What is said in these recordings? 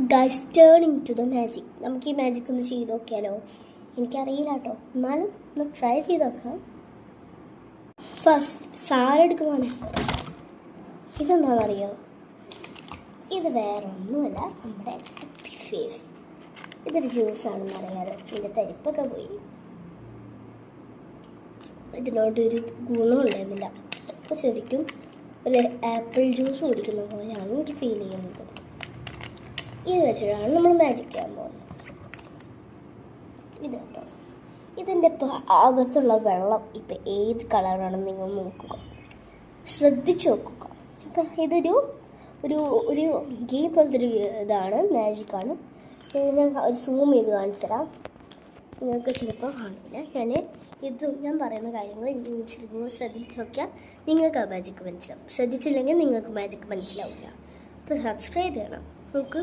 Guys, turning to the magic. നമുക്ക് ഈ magic ഒന്ന് ചെയ്ത് നോക്കിയാലോ? എനിക്കറിയില്ല കേട്ടോ, എന്നാലും ഒന്ന് ട്രൈ ചെയ്ത് നോക്കാം. ഫസ്റ്റ് സാലെടുക്കുവാണ്. ഇതെന്താണെന്നറിയോ? ഇത് വേറെ ഒന്നുമല്ല, നമ്മുടെ ഹാപ്പി ഫേസ്. ഇതൊരു ജ്യൂസാണെന്ന് അറിയാലോ. ഇതിൻ്റെ തരിപ്പൊക്കെ പോയി. ഇതിനോടൊരു ഗുണമുണ്ടായിരുന്നില്ല. അപ്പോൾ ശരിക്കും ഒരു ആപ്പിൾ ജ്യൂസ് കുടിക്കുന്ന പോലെയാണ് എനിക്ക് ഫീൽ ചെയ്യുന്നത്. ഇത് വെച്ചിട്ടാണ് നമ്മൾ മാജിക് ചെയ്യാൻ പോകുന്നത്. ഇത് കേട്ടോ, ഇതിൻ്റെ ഇപ്പോൾ അകത്തുള്ള വെള്ളം ഇപ്പം ഏത് കളറാണെന്ന് നിങ്ങൾ നോക്കുക, ശ്രദ്ധിച്ച് നോക്കുക. അപ്പം ഇതൊരു ഒരു ഒരു ഗെയിം പോലത്തെ ഒരു ഇതാണ്, മാജിക്കാണ്. ഞാൻ ഒരു സൂം ചെയ്ത് കാണിച്ചു തരാം. നിങ്ങൾക്ക് ചിലപ്പോൾ കാണില്ല. ഞാൻ പറയുന്ന കാര്യങ്ങൾ നിങ്ങൾ ശ്രദ്ധിച്ച് നോക്കിയാൽ നിങ്ങൾക്ക് ആ മാജിക്ക് മനസ്സിലാവും. ശ്രദ്ധിച്ചില്ലെങ്കിൽ നിങ്ങൾക്ക് മാജിക്ക് മനസ്സിലാവില്ല. അപ്പോൾ സബ്സ്ക്രൈബ് ചെയ്യണം. നമുക്ക്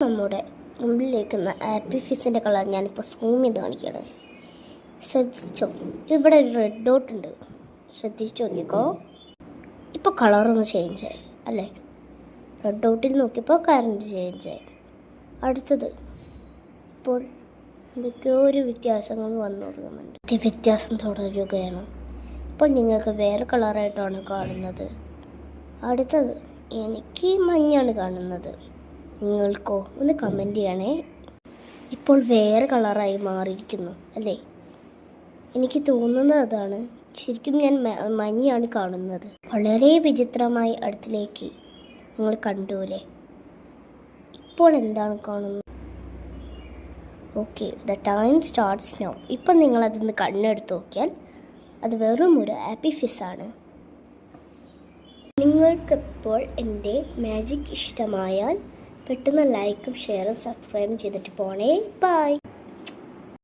നമ്മുടെ മുമ്പിലേക്കുന്ന ഹാപ്പി ഫിസിൻ്റെ കളർ ഞാനിപ്പോൾ സൂം ചെയ്ത് കാണിക്കുകയാണ്. ശ്രദ്ധിച്ചോ, ഇവിടെ ഒരു റെഡ് ഡോട്ട് ഉണ്ട്. ശ്രദ്ധിച്ച് നോക്കിക്കോ. ഇപ്പോൾ കളറൊന്ന് ചേഞ്ചായി അല്ലേ? റെഡ് ഡോട്ടിൽ നോക്കിയപ്പോൾ കറണ്ട് ചേഞ്ചായി. അടുത്തത് ഇപ്പോൾ എന്തൊക്കെയോ ഒരു വ്യത്യാസങ്ങൾ വന്നു തുടങ്ങുന്നുണ്ട്. ഈ വ്യത്യാസം തുടരുകയാണ്. ഇപ്പോൾ നിങ്ങൾക്ക് വേറെ കളറായിട്ടാണ് കാണുന്നത്. അടുത്തത് എനിക്ക് മഞ്ഞാണ് കാണുന്നത്. നിങ്ങൾക്കോ? ഒന്ന് കമൻറ്റ് ചെയ്യണേ. ഇപ്പോൾ വേറെ കളറായി മാറിയിരിക്കുന്നു അല്ലേ? എനിക്ക് തോന്നുന്നത് അതാണ്. ശരിക്കും ഞാൻ മഞ്ഞയാണ് കാണുന്നത്. വളരെ വിചിത്രമായി അടുത്തിലേക്ക് നിങ്ങൾ കണ്ടുല്ലേ? ഇപ്പോൾ എന്താണ് കാണുന്നത്? Okay, the time starts now. ഇപ്പം നിങ്ങളതൊന്ന് കണ്ണെടുത്ത് നോക്കിയാൽ അത് വെറും ഒരു ഹാപ്പി ഫിസാണ്. നിങ്ങൾക്കിപ്പോൾ എൻ്റെ മാജിക് ഇഷ്ടമായാൽ പെട്ടെന്ന് ലൈക്കും ഷെയറും സബ്സ്ക്രൈബും ചെയ്തിട്ട് പോണേ. ബൈ.